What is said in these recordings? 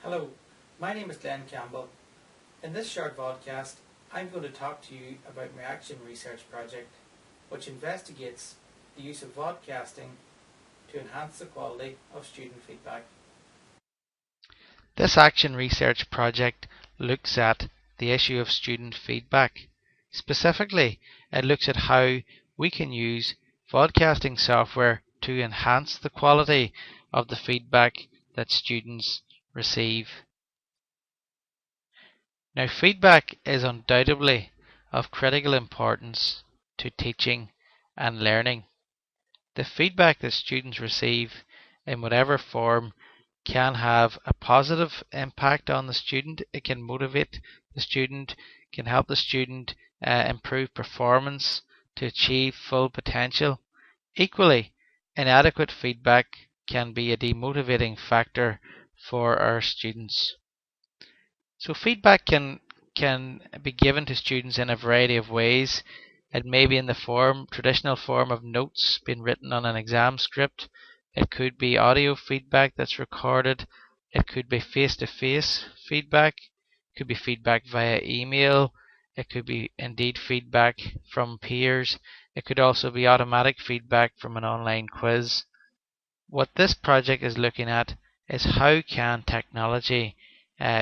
Hello, my name is Glenn Campbell. In this short podcast, I'm going to talk to you about my action research project, which investigates the use of vodcasting to enhance the quality of student feedback. This action research project looks at the issue of student feedback. Specifically, it looks at how we can use vodcasting software to enhance the quality of the feedback that students receive. Now, feedback is undoubtedly of critical importance to teaching and learning. The feedback that students receive in whatever form can have a positive impact on the student. It can motivate the student, can help the student improve performance to achieve full potential. Equally, inadequate feedback can be a demotivating factor for our students. So feedback can be given to students in a variety of ways. It may be in the traditional form of notes being written on an exam script. It could be audio feedback that's recorded. It could be face-to-face feedback. It could be feedback via email. It could be indeed feedback from peers. It could also be automatic feedback from an online quiz. What this project is looking at is how can technology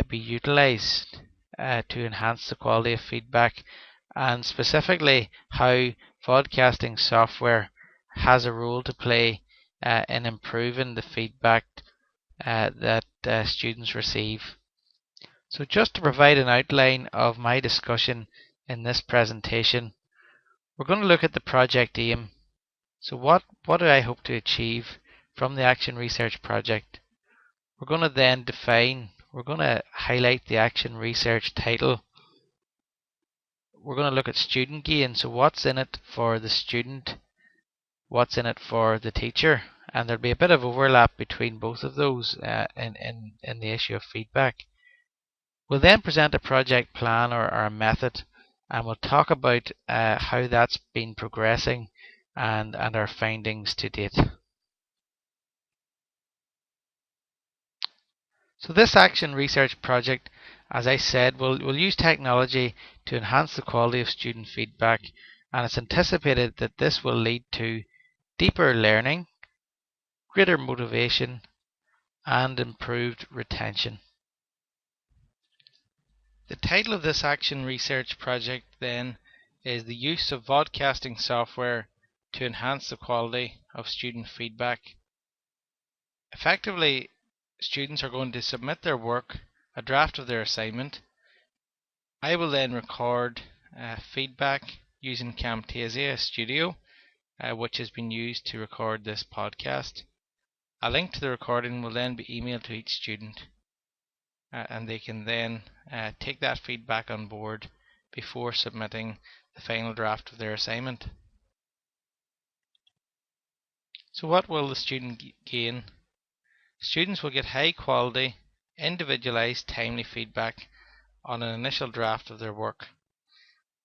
be utilized to enhance the quality of feedback, and specifically how vodcasting software has a role to play in improving the feedback that students receive. So just to provide an outline of my discussion in this presentation, we're going to look at the project aim. So what do I hope to achieve from the action research project? We're going to then we're going to highlight the action research title. We're going to look at student gain. So what's in it for the student? What's in it for the teacher? And there'll be a bit of overlap between both of those in the issue of feedback. We'll then present a project plan or a method, and we'll talk about how that's been progressing and our findings to date. So this action research project, as I said, will use technology to enhance the quality of student feedback, and it's anticipated that this will lead to deeper learning, greater motivation, and improved retention. The title of this action research project then is the use of vodcasting software to enhance the quality of student feedback. Effectively, students are going to submit their work, a draft of their assignment. I will then record feedback using Camtasia Studio, which has been used to record this podcast. A link to the recording will then be emailed to each student, and they can then take that feedback on board before submitting the final draft of their assignment. So what will the student gain? Students will get high quality, individualized, timely feedback on an initial draft of their work.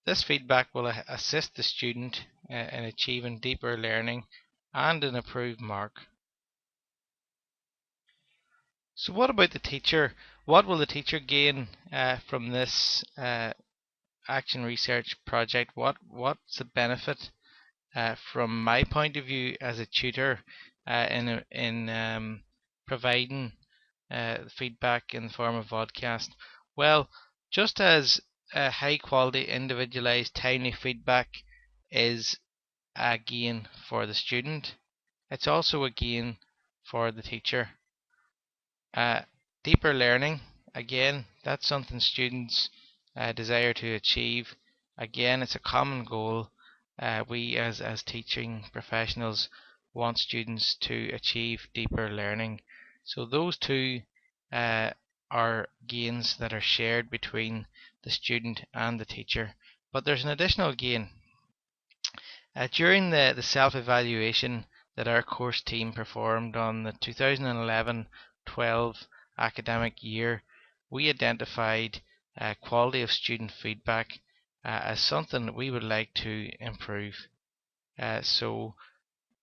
This feedback will assist the student in achieving deeper learning and an improved mark. So what about the teacher? What will the teacher gain from this action research project? What's the benefit from my point of view as a tutor in providing feedback in the form of vodcast? Well, just as high quality, individualized, timely feedback is a gain for the student, it's also a gain for the teacher. Deeper learning, again, that's something students desire to achieve. Again, it's a common goal. We as teaching professionals want students to achieve deeper learning. So those two are gains that are shared between the student and the teacher. But there's an additional gain. During the self-evaluation that our course team performed on the 2011-12 academic year, we identified quality of student feedback as something that we would like to improve. So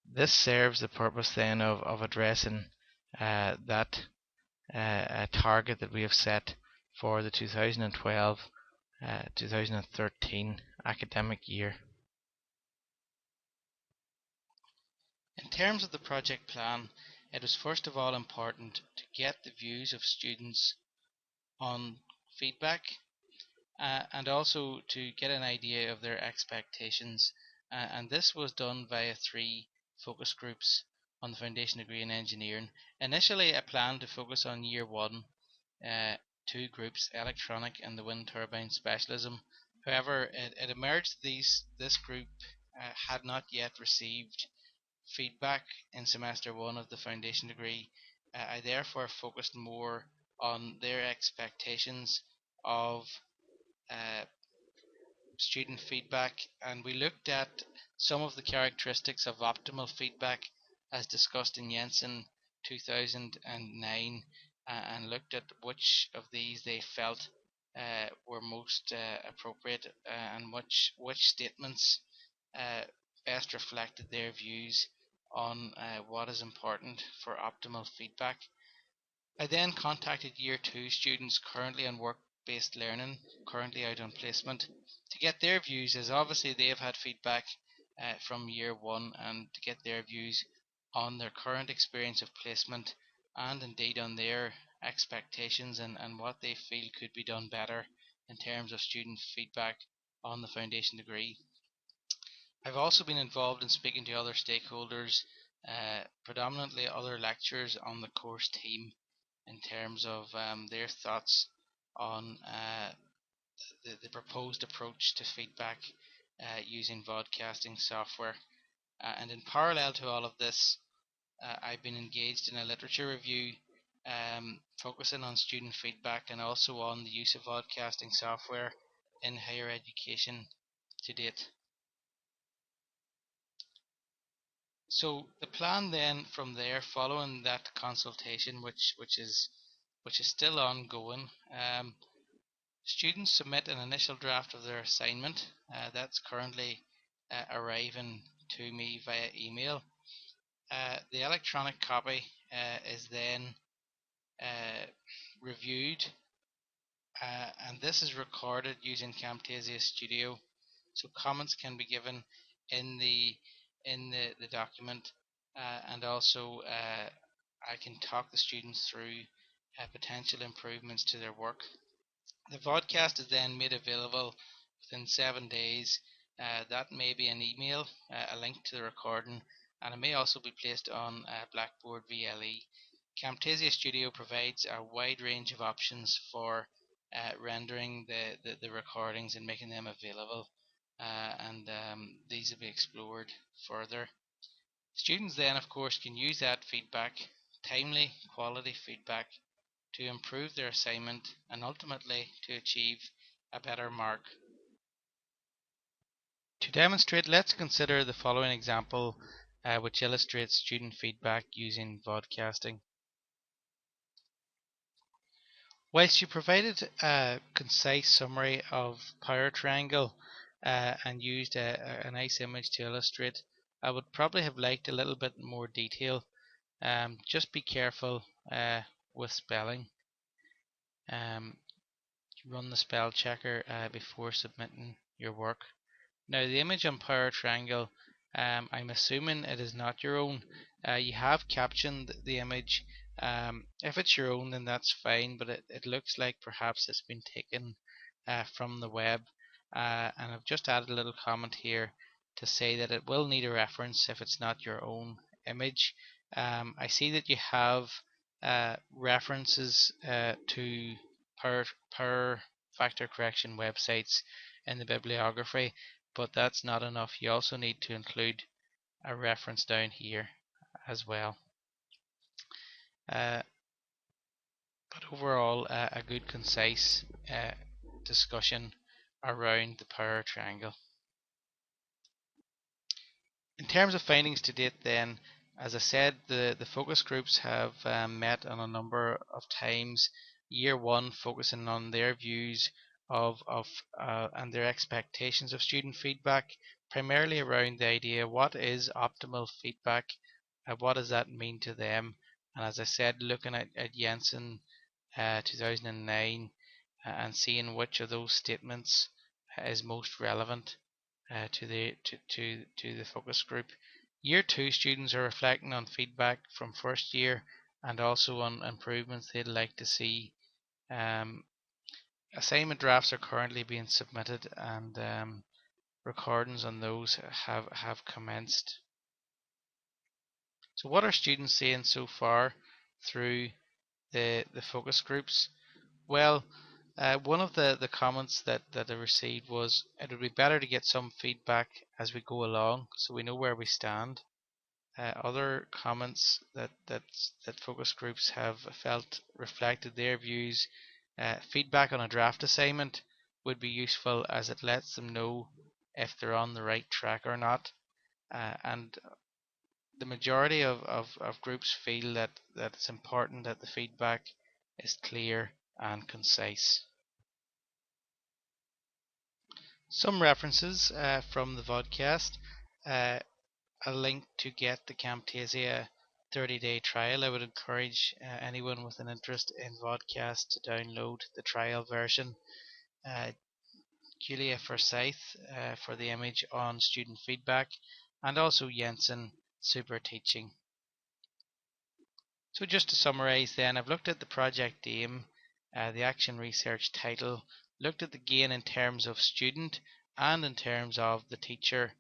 this serves the purpose then of addressing that a target that we have set for the 2012-2013 academic year. In terms of the project plan, it was first of all important to get the views of students on feedback, and also to get an idea of their expectations, and this was done via 3 focus groups on the foundation degree in engineering. Initially I planned to focus on year 1, 2 groups, electronic and the wind turbine specialism. However, it emerged this group had not yet received feedback in semester 1 of the foundation degree. I therefore focused more on their expectations of uh, student feedback, and we looked at some of the characteristics of optimal feedback as discussed in Jensen 2009, and looked at which of these they felt were most appropriate, and which statements uh, best reflected their views on what is important for optimal feedback. I then contacted year 2 students currently on work-based learning, currently out on placement, to get their views, as obviously they have had feedback from year 1, and to get their views on their current experience of placement, and indeed on their expectations, and what they feel could be done better in terms of student feedback on the foundation degree. I've also been involved in speaking to other stakeholders, predominantly other lecturers on the course team, in terms of their thoughts on the proposed approach to feedback using vodcasting software. And in parallel to all of this, I've been engaged in a literature review focusing on student feedback, and also on the use of vodcasting software in higher education to date. So the plan then from there, following that consultation, which is still ongoing, students submit an initial draft of their assignment. That's currently arriving to me via email. The electronic copy is then reviewed, and this is recorded using Camtasia Studio, so comments can be given in the document, and also I can talk the students through potential improvements to their work. The vodcast is then made available within 7 days. That may be an email, a link to the recording, and it may also be placed on Blackboard VLE. Camtasia Studio provides a wide range of options for rendering the recordings and making them available, and these will be explored further. Students then, of course, can use that feedback, timely, quality feedback, to improve their assignment and ultimately to achieve a better mark. To demonstrate, let's consider the following example, which illustrates student feedback using vodcasting. Whilst you provided a concise summary of power triangle and used a nice image to illustrate, I would probably have liked a little bit more detail. Just be careful with spelling. Run the spell checker before submitting your work. Now the image on power triangle, I'm assuming it is not your own. You have captioned the image. If it's your own, then that's fine, but it looks like perhaps it's been taken from the web, and I've just added a little comment here to say that it will need a reference if it's not your own image. I see that you have references to power factor correction websites in the bibliography, but that's not enough. You also need to include a reference down here as well. But overall, a good concise discussion around the power triangle. In terms of findings to date then, as I said, the focus groups have met on a number of times. Year 1 focusing on their views of and their expectations of student feedback, primarily around the idea what is optimal feedback, what does that mean to them, And as I said, looking at Jensen 2009 and seeing which of those statements is most relevant to the focus group. Year 2 students are reflecting on feedback from first year and also on improvements they'd like to see. Assignment drafts are currently being submitted, and recordings on those have commenced. So what are students saying so far through the focus groups? Well, one of the comments that I received was it would be better to get some feedback as we go along so we know where we stand. Other comments that focus groups have felt reflected their views. Feedback on a draft assignment would be useful as it lets them know if they're on the right track or not. And the majority of groups feel that it's important that the feedback is clear and concise. Some references from the vodcast. A link to get the Camtasia 30-day trial. I would encourage anyone with an interest in vodcast to download the trial version. Julia Forsyth for the image on student feedback, and also Jensen Super Teaching. So just to summarise then, I've looked at the project aim, the action research title, looked at the gain in terms of student and in terms of the teacher.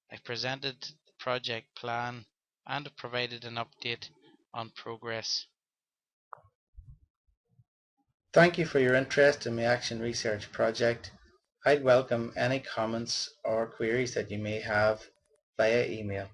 I've presented the project plan and have provided an update on progress. Thank you for your interest in my Action Research project. I'd welcome any comments or queries that you may have via email.